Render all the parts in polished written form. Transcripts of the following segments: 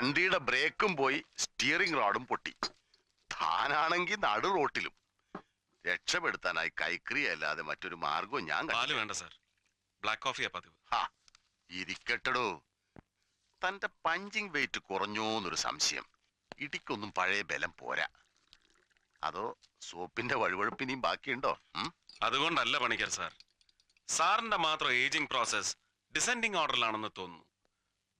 വണ്ടിയുടെ ബ്രേക്കും പോയി, സ്റ്റിയറിംഗ് റോഡും പൊട്ടി. താനാണെങ്കിൽ നടു റോട്ടിലും. രക്ഷപ്പെടുത്താനായി കൈക്രിയ അല്ലാതെ മറ്റൊരു മാർഗവും ഞാൻ വേണ്ട സാർ, ബ്ലാക്ക് കോഫിയാ പതിവ്. ഇരിക്കട്ടടോ. തന്റെ പഞ്ചിങ് വെയിറ്റ് കുറഞ്ഞോന്നൊരു സംശയം. ഇടിക്കൊന്നും പഴയ ബലം പോരാ. അതോ സോപ്പിന്റെ വഴുവഴുപ്പിനിയും ബാക്കിയുണ്ടോ? അതുകൊണ്ടല്ല പണിക്കർ സാർ, സാറിന്റെ മാത്രം ഏജിംഗ് പ്രോസസ് ഡിസെൻഡിങ് ഓർഡറിലാണെന്ന് തോന്നുന്നു.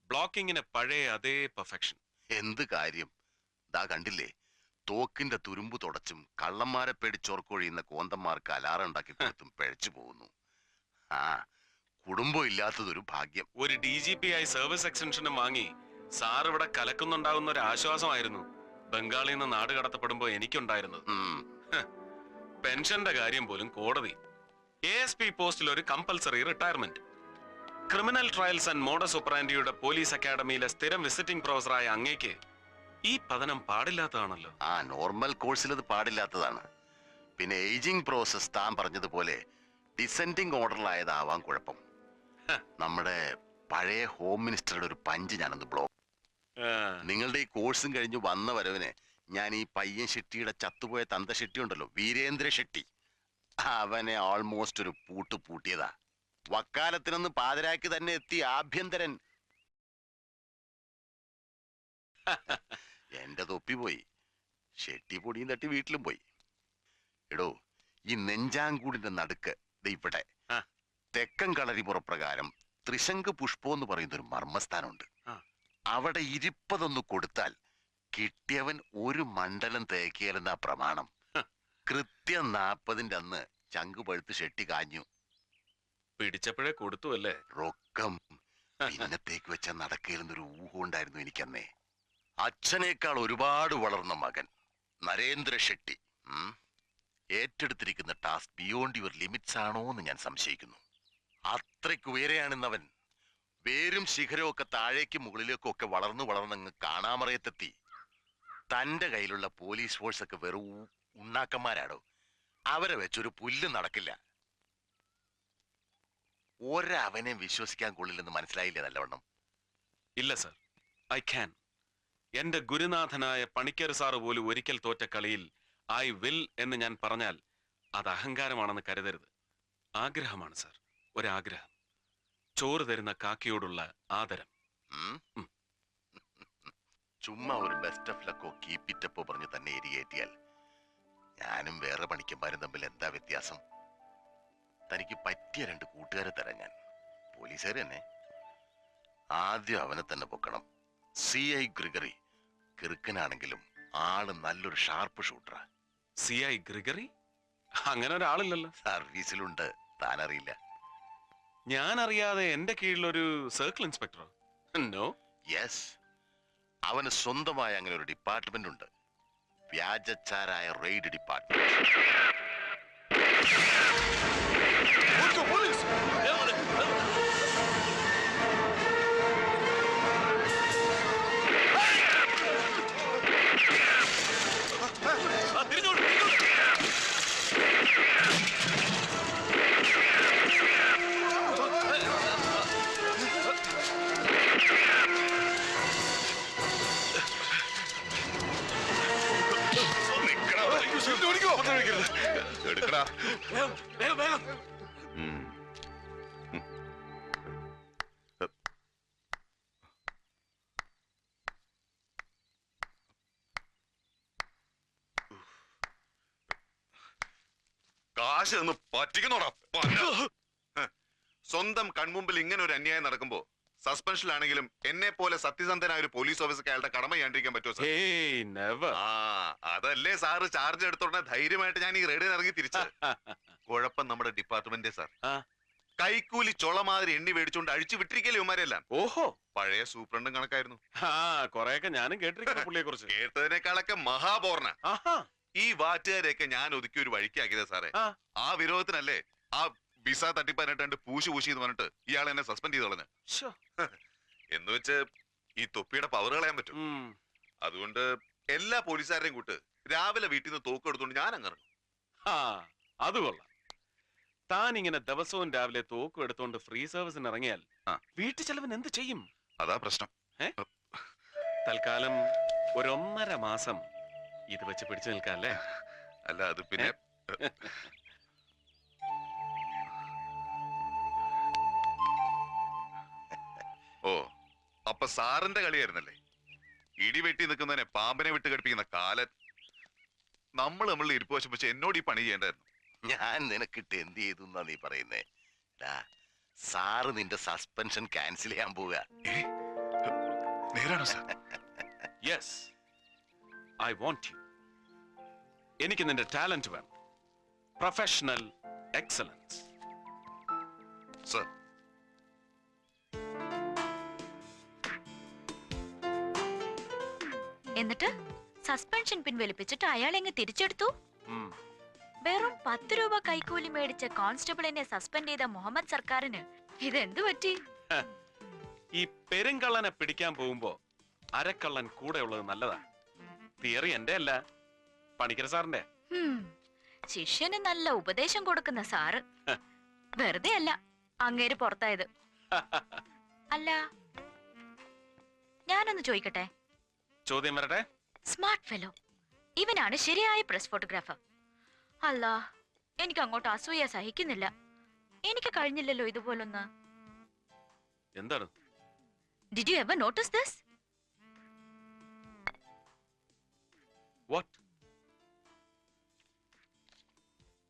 ബ്ലോക്കിങ്ങിന് പഴയ അതേ പെർഫെക്ഷൻ. എന്ത് കാര്യം? ദാ കണ്ടില്ലേ, തോക്കിന്റെ തുരുമ്പ് തുടച്ചും കള്ളന്മാരെ പേടിച്ചോർക്കൊഴിയുന്ന കോന്തന്മാർക്ക് അലാറം ഉണ്ടാക്കി കൊടുത്തും പിഴച്ചു പോകുന്നു. കുടുംബം ഇല്ലാത്തതൊരു ഭാഗ്യം. ഒരു DGP ആയി സർവീസ് എക്സ്റ്റൻഷനും വാങ്ങി സാർ ഇവിടെ കലക്കുന്നുണ്ടാകുന്ന ഒരു ആശ്വാസമായിരുന്നു ബംഗാളിൽ നിന്ന് നാട് കടത്തപ്പെടുമ്പോ എനിക്കുണ്ടായിരുന്നത്. പെൻഷന്റെ കാര്യം പോലും കോടതി. ASP പോസ്റ്റിൽ ഒരു compulsory retirement. Criminal trials and modus ഓപ്പറാൻഡിയുടെ പോലീസ് അക്കാഡമിയിലെ സ്ഥിരം വിസിറ്റിംഗ് പ്രൊഫസറായ അങ്ങേക്ക് ഈ പതനം പാടില്ലാത്തതാണല്ലോ. നോർമൽ കോഴ്സിൽ അത് പാടില്ലാത്തതാണ്. പിന്നെ ഏജിംഗ് പ്രോസസ് താൻ പറഞ്ഞതുപോലെ ഡിസെൻഡിങ് ഓർഡറിലായതാവാൻ കുഴപ്പം. നമ്മുടെ പഴയ ഹോം മിനിസ്റ്ററുടെ ഒരു പഞ്ച് ഞാനൊന്ന് ബ്ലോക്ക്. നിങ്ങളുടെ ഈ കോഴ്സും കഴിഞ്ഞ് വന്ന വരവിന് ഞാൻ ഈ പയ്യൻ ഷെട്ടിയുടെ ചത്തുപോയ തന്ത ഷെട്ടി ഉണ്ടല്ലോ, വീരേന്ദ്ര ഷെട്ടി, അവനെ ഓൾമോസ്റ്റ് ഒരു പൂട്ടിയതാ. വക്കാലത്തിനൊന്ന് പാതിരാക്കി തന്നെ എത്തി ആഭ്യന്തരൻ. എന്റെ തൊപ്പി പോയി, ഷെട്ടി പൊടിയും തട്ടി വീട്ടിലും പോയി. എടോ, ഈ നെഞ്ചാങ്കൂടിന്റെ നടുക്ക് ഇവിടെ തെക്കൻ കളരിപുറപ്രകാരം ത്രിശങ്ക് പുഷ്പം എന്ന് പറയുന്ന ഒരു മർമ്മസ്ഥാനമുണ്ട്. അവിടെ 20 കൊടുത്താൽ കിട്ടിയവൻ ഒരു മണ്ഡലം തേക്കിയാലെന്നാ പ്രമാണം. കൃത്യം 40ന്റെ അന്ന് ചങ്ക് പഴുത്ത് ഷെട്ടി കാഞ്ഞു. പിടിച്ചപ്പോഴേ കൊടുത്തു അല്ലേ റൊക്കം. പിന്നത്തേക്ക് വെച്ച നടക്കേലെന്നൊരു ഊഹം ഉണ്ടായിരുന്നു എനിക്കന്നേ. അച്ഛനേക്കാൾ ഒരുപാട് വളർന്ന മകൻ നരേന്ദ്ര ഷെട്ടി ഏറ്റെടുത്തിരിക്കുന്ന ടാസ്ക് ബിയോണ്ട് യുവർ ലിമിറ്റ്സ് ആണോ എന്ന് ഞാൻ സംശയിക്കുന്നു. അത്രയ്ക്ക് ഉയരെയാണെന്നവൻ. വേരും ശിഖരവും ഒക്കെ താഴേക്കും മുകളിലേക്കും ഒക്കെ വളർന്നങ്ങ് കാണാമറയത്തെത്തി. തന്റെ കയ്യിലുള്ള പോലീസ് ഫോഴ്സ് ഒക്കെ വെറും ഉണ്ണാക്കന്മാരാടോ. അവരെ വെച്ചൊരു പുല്ല് നടക്കില്ല. ഒരവനെ വിശ്വസിക്കാൻ കൊള്ളില്ലെന്ന് മനസ്സിലായില്ലേ നല്ലവണ്ണം? ഇല്ല സർ, ഐ ക്യാൻ. എന്റെ ഗുരുനാഥനായ പണിക്കർ സാറ് പോലും ഒരിക്കൽ തോറ്റ കളിയിൽ ഐ വിൽ എന്ന് ഞാൻ പറഞ്ഞാൽ അത് അഹങ്കാരമാണെന്ന് കരുതരുത്. ആഗ്രഹമാണ് സർ, ഒരാഗ്രഹം. ചോറ് തരുന്ന കാക്കയോടുള്ള ആദരം. ചുമ്മാ ഒരു ബെസ്റ്റ് ഓഫ് ലക്കോ കീപ്പിറ്റപ്പോ പറഞ്ഞ് തന്നെ എരിയേറ്റിയാൽ ഞാനും വേറെ പണിക്കന്മാരും തമ്മിൽ എന്താ വ്യത്യാസം? തനിക്ക് പറ്റിയ 2 കൂട്ടുകാരെ തരാം ഞാൻ. പോലീസുകാർ തന്നെ. ആദ്യം അവനെ തന്നെ പൊക്കണം. CI Gregory. കിറുക്കനാണെങ്കിലും ആള് നല്ലൊരു ഷാർപ്പ് ഷൂട്ടറാ. CI Gregory? അങ്ങനെ ഒരാളില്ലല്ലോ. സർവീസിലുണ്ട്, താനറിയില്ല. ഞാൻ അറിയാതെ എന്റെ കീഴിലൊരു സർക്കിൾ ഇൻസ്പെക്ടറോ? നോ. യെസ്, അവന് സ്വന്തമായ അങ്ങനെ ഒരു ഡിപ്പാർട്ട്മെന്റ് ഉണ്ട്. വ്യാജച്ചാരായ റെയ്ഡ് ഡിപ്പാർട്ട്മെന്റ്. എടുക്കടാ. കാശ് ഒന്ന് പറ്റിക്കുന്നോടാ. സ്വന്തം കൺമുമ്പിൽ ഇങ്ങനെ ഒരു അന്യായം നടക്കുമ്പോ സസ്പെൻഷനിലാണെങ്കിലും എന്നെ പോലെ സത്യസന്ധനായ ഒരു പോലീസ് ഓഫീസർക്ക് അയാളുടെ കടമ ചെയ്യാണ്ടിരിക്കാൻ പറ്റുമോ? അതല്ലേ സാറ് ചാർജ് എടുത്തോടെ ധൈര്യമായിട്ട് ഞാൻ ഈ റെയ്ഡിന് ഇറങ്ങി തിരിച്ചത്. കുഴപ്പം നമ്മുടെ ഡിപ്പാർട്ട്മെന്റ് സാർ. കൈക്കൂലി ചൊളമാതിരി എണ്ണി മേടിച്ചോണ്ട് അഴിച്ചു വിട്ടിരിക്കല്ലേ ഇവന്മാരെല്ലാം. ഓഹോ, പഴയ സൂപ്രണ്ടും കണക്കായിരുന്നു. കൊറേയൊക്കെ ഞാനും കേട്ടിരിക്കുന്നു പുള്ളിയെ കുറിച്ച്. കേട്ടതിനേക്കാളൊക്കെ മഹാപോർണ. ഈ വാറ്റുകാരെയൊക്കെ ഞാൻ ഒതുക്കി ഒരു വഴിക്കാക്കിയത് സാറേ. ആ വിരോധത്തിനല്ലേ ആ വിസ തട്ടിപ്പാനായിട്ട് പൂശി എന്ന് പറഞ്ഞിട്ട് ഇയാൾ എന്നെ സസ്പെൻഡ് ചെയ്ത് കളഞ്ഞു. എന്ന് വെച്ച് ഈ തൊപ്പിയുടെ പവർ കളയാൻ പറ്റും. അതുകൊണ്ട് എല്ലാ പോലീസുകാരെയും കൂട്ട് രാവിലെ വീട്ടിൽ നിന്ന് തോക്ക് എടുത്തോണ്ട് ഞാൻ അങ്ങറിഞ്ഞു. അത് കൊള്ളാം. താൻ ഇങ്ങനെ ദിവസവും രാവിലെ തോക്ക് എടുത്തോണ്ട് ഫ്രീ സർവീസിന് ഇറങ്ങിയാൽ വീട്ടു ചെലവിന് എന്ത് ചെയ്യും? അതാ പ്രശ്നം. തൽക്കാലം ഒരു 1.5 മാസം ഇത് വെച്ച് പിടിച്ചു നിൽക്കാം അല്ലേ? അല്ല അത് പിന്നെ ഓ അപ്പൊ സാറിന്റെ കളിയായിരുന്നല്ലേ? ഇടിവെട്ടി നിൽക്കുന്നതിനെ പാമ്പിനെ വിട്ട് കടിപ്പിക്കുന്ന കാലൻ. നമ്മൾ ഇരിപ്പ് വശം എന്നോട് ഈ പണി ചെയ്യേണ്ടായിരുന്നു. ഞാൻ നിനക്കിട്ട് എന്ത് ചെയ്തു എന്നാ നീ പറയുന്നേ? സാറ് നിന്റെ സസ്പെൻഷൻ ക്യാൻസൽ ചെയ്യാൻ പോവുക. നേരാണോ sir? Yes, I want you. എനിക്ക് നിന്റെ ടാലന്റ് വേണം. Professional excellence. സാർ എന്നിട്ട് സസ്പെൻഷൻ പിൻവലിപ്പിച്ചിട്ട് അയാൾ എങ്ങ് തിരിച്ചെടുത്തു. വെറും 10 രൂപ കൈക്കൂലി മേടിച്ച കോൺസ്റ്റബിളിനെ സസ്പെൻഡ് ചെയ്ത മുഹമ്മദ് സർക്കാരിന് ഇതെന്തു പറ്റി? ഈ പെരുങ്കള്ളനെ പിടിക്കാൻ പോകുമ്പോ അരക്കള്ളൻ കൂടെ ഉള്ളത് നല്ലതാണ്. തിയറി എന്റെ അല്ല, പണിക്കർ സാറിന്റെ. ശിഷ്യന് നല്ല ഉപദേശം കൊടുക്കുന്ന സാറ്. വെറുതെ അല്ല അങ്ങേര് പുറത്തായത്. അല്ല, ഞാനൊന്ന് ചോദിക്കട്ടെ? ചോദ്യം വരട്ടെ. സ്മാർട്ട് ഫെലോ, ഇവനാണ് ശരിയായ പ്രസ് ഫോട്ടോഗ്രാഫർ. അല്ല, എനിക്ക് അങ്ങോട്ട് അസൂയ സഹിക്കുന്നില്ല. എനിക്ക് കഴിഞ്ഞില്ലല്ലോ ഇതുപോലൊന്ന്. എന്താണ്? Did you ever notice this? What?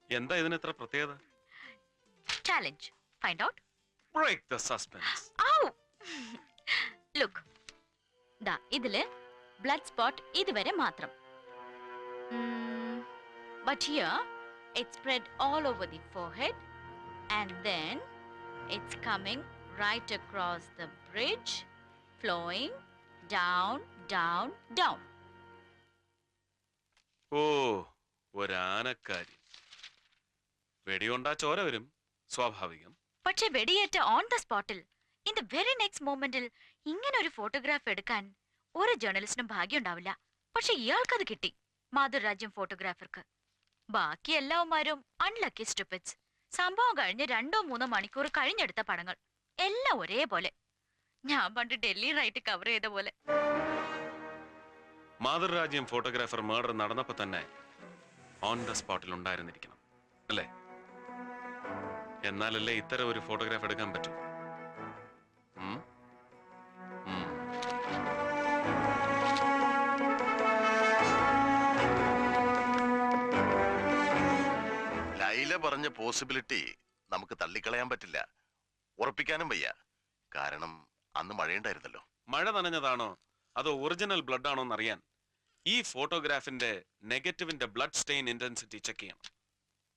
എന്താ ഇതിന് ഇത്ര പ്രത്യേകത? Challenge. Find out. Break the suspense. Ow! Look. ദാ ഇതില് blood spot ഇതുവരെ മാത്രം. But here it's spread all over the forehead and then it's coming right across the bridge, flowing down, down, down. ഓ, ഒരാനക്കാരി. വെടികൊണ്ടാ ചോര വരും, സ്വാഭാവികം. പക്ഷെ വെടിയേറ്റ ഓൺ ദ സ്പോട്ടിൽ in the very next മൊമെന്റിൽ ഇങ്ങനെ ഒരു ഫോട്ടോഗ്രാഫ് എടുക്കാൻ ഒരു ജേർണലിസ്റ്റിനും ഭാഗ്യം ഉണ്ടാവില്ല. പക്ഷെ ഇയാൾക്കത് കിട്ടി, മാതൃരാജ്യം ഫോട്ടോഗ്രാഫർക്ക്. ബാക്കി എല്ലാവന്മാരും അൺലക്കി സ്റ്റുപ്പിഡ്സ്. സംഭവം കഴിഞ്ഞ് 2-3 മണിക്കൂർ കഴിഞ്ഞെടുത്ത പടങ്ങൾ എല്ലാം ഒരേപോലെ. ഞാൻ പണ്ട് ഡൽഹി റൈറ്റ് കവർ ചെയ്ത പോലെ. മാതൃരാജ്യം ഫോട്ടോഗ്രാഫർ മർഡർ നടന്നപ്പോ തന്നെ ഓൺ ദ സ്പോട്ടിൽ ഉണ്ടായിരുന്നിരിക്കണം അല്ലേ? എന്നാലല്ലേ ഇത്തരം ഒരു ഫോട്ടോഗ്രാഫ് എടുക്കാൻ പറ്റൂ. ലൈല പറഞ്ഞ പോസിബിലിറ്റി നമുക്ക് തള്ളിക്കളയാൻ പറ്റില്ല, ഉറപ്പിക്കാനും വയ്യ. കാരണം അന്ന് മഴയുണ്ടായിരുന്നല്ലോ. മഴ നനഞ്ഞതാണോ അതോ ഒറിജിനൽ ബ്ലഡ് ആണോ എന്നറിയാൻ ഈ ഫോട്ടോഗ്രാഫിന്റെ നെഗറ്റീവിന്റെ ബ്ലഡ് സ്റ്റെയിൻ ഇന്റൻസിറ്റി ചെക്ക് ചെയ്യണം.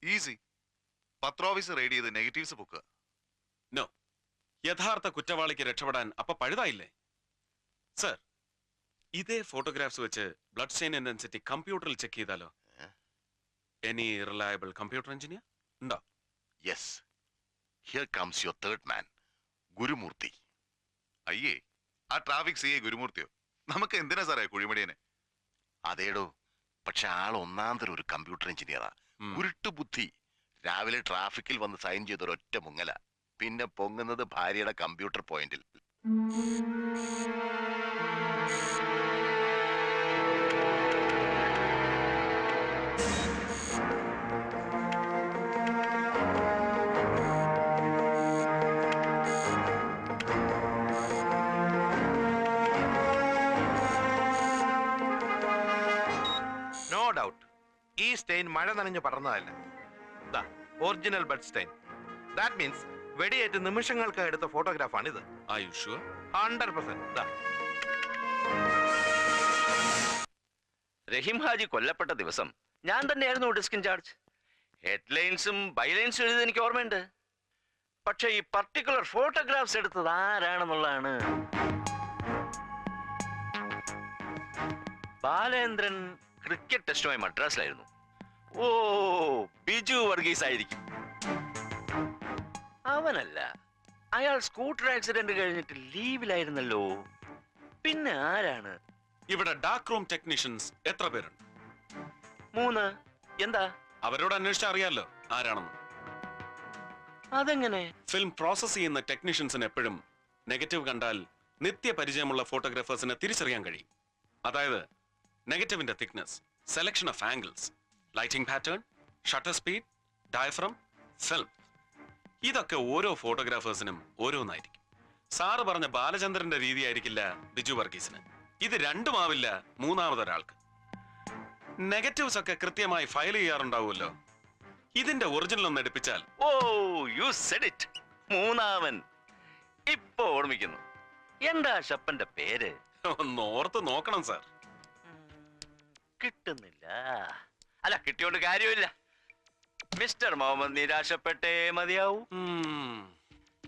ഈസി. പത്രോഫീസ് റെയ്ഡ് ചെയ്ത് നെഗറ്റീവ്സ് പൊക്കുക. നോ, യഥാർത്ഥ കുറ്റവാളിക്ക് രക്ഷപ്പെടാൻ അപ്പൊ പഴുതായില്ലേ? സർ, ഇതേ ഫോട്ടോഗ്രാഫ്സ് വെച്ച് ബ്ലഡ് സ്റ്റെയിൻ ഇന്റൻസിറ്റി കമ്പ്യൂട്ടറിൽ ചെക്ക് ചെയ്താലോ? എനി റിലയബിൾ കമ്പ്യൂട്ടർ എഞ്ചിനീയർ ഉണ്ടോ? Yes, here comes your third മാൻ, ഗുരുമൂർത്തി. അയ്യേ, ആ ട്രാഫിക് സിഐ ഗുരുമൂർത്തിയോ? നമുക്ക് എന്തിനാ സാറേ കുഴിമടിയനെ? അതേടോ, പക്ഷെ ആൾ ഒന്നാന്തരം ഒരു കമ്പ്യൂട്ടർ എഞ്ചിനീയറാ. ഉരുട്ടു ബുദ്ധി. രാവിലെ ട്രാഫിക്കിൽ വന്ന് സൈൻ ചെയ്തൊരൊറ്റ മുങ്ങല. പിന്നെ പൊങ്ങുന്നത് ഭാര്യയുടെ കമ്പ്യൂട്ടർ പോയിന്റിൽ. നോ ഡൗട്ട് ഈ സ്റ്റെയിൻ മഴ നനഞ്ഞു പടർന്നതല്ല. Original blood stain. That means വെടിയേറ്റ് നിമിഷങ്ങൾക്ക് എടുത്ത ഫോട്ടോഗ്രാഫാണിത്. 100%. റഹീം ഹാജി കൊല്ലപ്പെട്ട ദിവസം ഞാൻ തന്നെയായിരുന്നു ഡിസ്ക് ഇൻചാർജ്. ഹെഡ്ലൈൻസും ബൈലൈൻസും എഴുതി എനിക്ക് ഓർമ്മയുണ്ട്. പക്ഷെ ഈ പർട്ടിക്കുലർ ഫോട്ടോഗ്രാഫ്സ് എടുത്തത് ആരാണെന്നുള്ളതാണ്. ബാലേന്ദ്രൻ ക്രിക്കറ്റ് ടെസ്റ്റുമായി മദ്രാസിലായിരുന്നു. ഓ, ബിജു വർഗീസ് ആയിരിക്കും. അവനല്ല, അയാൾ സ്കൂട്ടർ ആക്സിഡന്റ് കഴിഞ്ഞിട്ട് ലീവിലായിരുന്നല്ലോ. പിന്നെ ആരാണ്? ഇവിടെ ഡാർക്ക് റൂം ടെക്നീഷ്യൻസ് എത്ര പേരുണ്ട്? 3. എന്താ? അവരോട് അന്വേഷിച്ചാൽ അറിയാലോ ആരാണെന്ന്. അതെങ്ങനെ? ഫിലിം പ്രോസസ് ചെയ്യുന്ന ടെക്നീഷ്യൻസിന് എപ്പോഴും നെഗറ്റീവ് കണ്ടാൽ നിത്യപരിചയമുള്ള ഫോട്ടോഗ്രാഫേഴ്സിനെ തിരിച്ചറിയാൻ കഴിയും. അതായത് നെഗറ്റീവിന്റെ thickness, selection of angles, lighting pattern, shutter speed, diaphragm, film. ഇതൊക്കെ ഓരോ ഫോട്ടോഗ്രാഫേഴ്സിനും ഓരോന്നായിരിക്കും. സാറ് പറഞ്ഞ ബാലചന്ദ്രന്റെ രീതി ആയിരിക്കില്ല ബിജു വർഗീസിന്. ഇത് രണ്ടുമാവില്ല മൂന്നാമതൊരാൾക്ക്. നെഗറ്റീവ്സ് ഒക്കെ കൃത്യമായി ഫയൽ ചെയ്യാറുണ്ടാവുമല്ലോ. ഇതിന്റെ ഒറിജിനൽ ഒന്ന് എടുപ്പിച്ചാൽ. ഓ യു സെഡ് ഇറ്റ്. മൂന്നാമൻ ഇപ്പൊ ഓർമ്മിക്കുന്നു. എന്താ ഷപ്പന്റെ പേര്? ഒന്ന് ഓർത്ത് നോക്കണം സാർ. കിട്ടുന്നില്ല. അല്ല, കിട്ടിയോണ്ട് കാര്യമില്ല. മിസ്റ്റർ മുഹമ്മദ് നിരാശപ്പെട്ടേ മതിയാവൂ.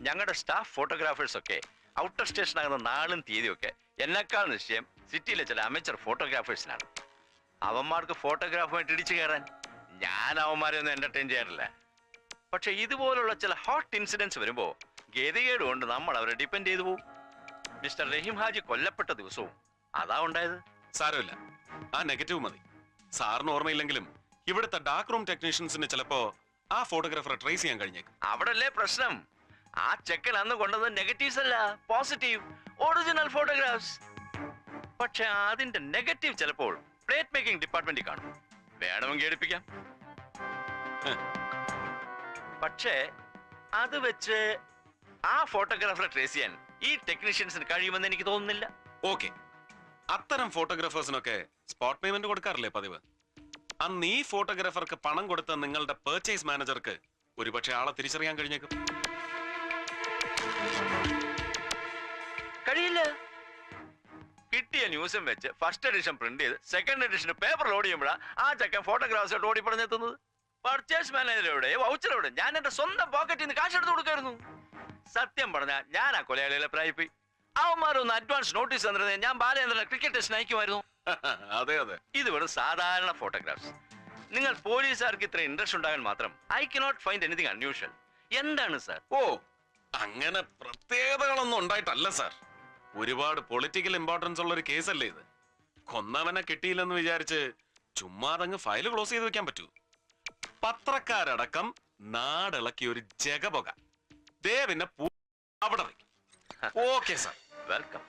ഞങ്ങളുടെ സ്റ്റാഫ് ഫോട്ടോഗ്രാഫേഴ്സ് ഒക്കെ ഔട്ടർ സ്റ്റേഷൻ ആകുന്ന നാളും തീയതിയും ഒക്കെ എന്നെക്കാൾ നിശ്ചയം സിറ്റിയിലെ ചില അമേച്ചർ ഫോട്ടോഗ്രാഫേഴ്സിനാണ്. അവന്മാർക്ക് ഫോട്ടോഗ്രാഫുമായിട്ട് ഇടിച്ചു കയറാൻ. ഞാൻ അവന്മാരെ ഒന്നും എന്റർടൈൻ ചെയ്യാറില്ല. പക്ഷെ ഇതുപോലുള്ള ചില ഹോട്ട് ഇൻസിഡൻസ് വരുമ്പോ ഗതികേട് കൊണ്ട് നമ്മൾ അവരെ ഡിപ്പെൻഡ് ചെയ്തു പോകും. മിസ്റ്റർ റഹീം ഹാജി കൊല്ലപ്പെട്ട ദിവസവും അതാ ഉണ്ടായത്. സാരമില്ല, ആ നെഗറ്റീവ് മതി. സാറിന് ഓർമ്മയില്ലെങ്കിലും ഇവിടുത്തെ ഡാർക്ക് റൂം ടെക്നീഷ്യൻസിന് ചിലപ്പോ ആ ഫോട്ടോഗ്രാഫറെ ട്രേസ് ചെയ്യാൻ കഴിഞ്ഞേക്കും. അവിടല്ലേ പ്രശ്നം. ആ ചെക്കൻ അന്ന് കൊണ്ടത് നെഗറ്റീവ്സ് അല്ല, പോസിറ്റീവ് ഒറിജിനൽ ഫോട്ടോഗ്രാഫ്സ്. പക്ഷെ അതിന്റെ നെഗറ്റീവ് ചിലപ്പോൾ പ്ലേറ്റ് മേക്കിംഗ് ഡിപ്പാർട്ട്മെന്റിൽ കാണും. വേണമെങ്കിൽ എടുപ്പിക്കാം. പക്ഷേ അത് വെച്ച് ആ ഫോട്ടോഗ്രാഫറെ ട്രേസ് ചെയ്യാൻ ഈ ടെക്നീഷ്യൻസിന് കഴിയുമെന്ന് എനിക്ക് തോന്നുന്നില്ല. ഓക്കെ, അത്തരം ഫോട്ടോഗ്രാഫേഴ്സിനൊക്കെ സ്പോട്ട് പേയ്മെന്റ് കൊടുക്കാറില്ലേ പതിവ്? അന്ന് ഈ ഫോട്ടോഗ്രാഫർക്ക് പണം കൊടുത്ത നിങ്ങളുടെ പർച്ചേസ് മാനേജർക്ക് ഒരുപക്ഷെ ആളെ തിരിച്ചറിയാൻ കഴിഞ്ഞേക്കും. കഴിയില്ല. കിട്ടിയ ന്യൂസും വെച്ച് ഫസ്റ്റ് എഡിഷൻ പ്രിന്റ് ചെയ്ത് സെക്കൻഡ് എഡിഷൻ പേപ്പർ ലോഡ് ചെയ്യുമ്പോഴാണ് ആ ചക്കൻ ഫോട്ടോഗ്രാഫ്സ് ഓടി പറഞ്ഞെത്തുന്നത്. പർച്ചേസ് മാനേജറുടെ വൗച്ചറോടെ ഞാൻ എന്റെ സ്വന്തം പോക്കറ്റിൽ നിന്ന് കാശെടുത്ത് കൊടുക്കായിരുന്നു. സത്യം പറഞ്ഞാൽ ഞാൻ ആ കൊലയാളികളെ പ്രായിപ്പോയി. അവന്മാരൊന്ന് അഡ്വാൻസ് നോട്ടീസ് തന്നിരുന്നത് ഞാൻ ബാലേന്ദ്രനെ ക്രിക്കറ്റ് ടെസ്റ്റിന് അയക്കുമായിരുന്നു. അതെ അതെ, ഇത് വെറും സാധാരണ ഫോട്ടോഗ്രാഫ്സ്. നിങ്ങൾ പോലീസുകാർക്ക് ഇത്ര ഇൻട്രസ്റ്റ് ഉണ്ടാകാൻ മാത്രം I cannot find anything unusual. എന്താണ് സാർ? ഓ, അങ്ങനെ പ്രത്യേകതകളൊന്നും ഉണ്ടായിട്ടല്ല സാർ. ഒരുപാട് പൊളിറ്റിക്കൽ ഇമ്പോർട്ടൻസ് ഉള്ള ഒരു കേസല്ലേ ഇത്. കൊന്നവനെ കിട്ടിയില്ലെന്ന് വിചാരിച്ച് ചുമ്മാതങ്ങ് ഫയൽ ക്ലോസ് ചെയ്ത് വെക്കാൻ പറ്റൂ? പത്രക്കാരടക്കം നാടിളക്കിയ ഒരു ജഗപൊക ദേവിനെ അവിടെ വയ്ക്കും. Okay sir, welcome.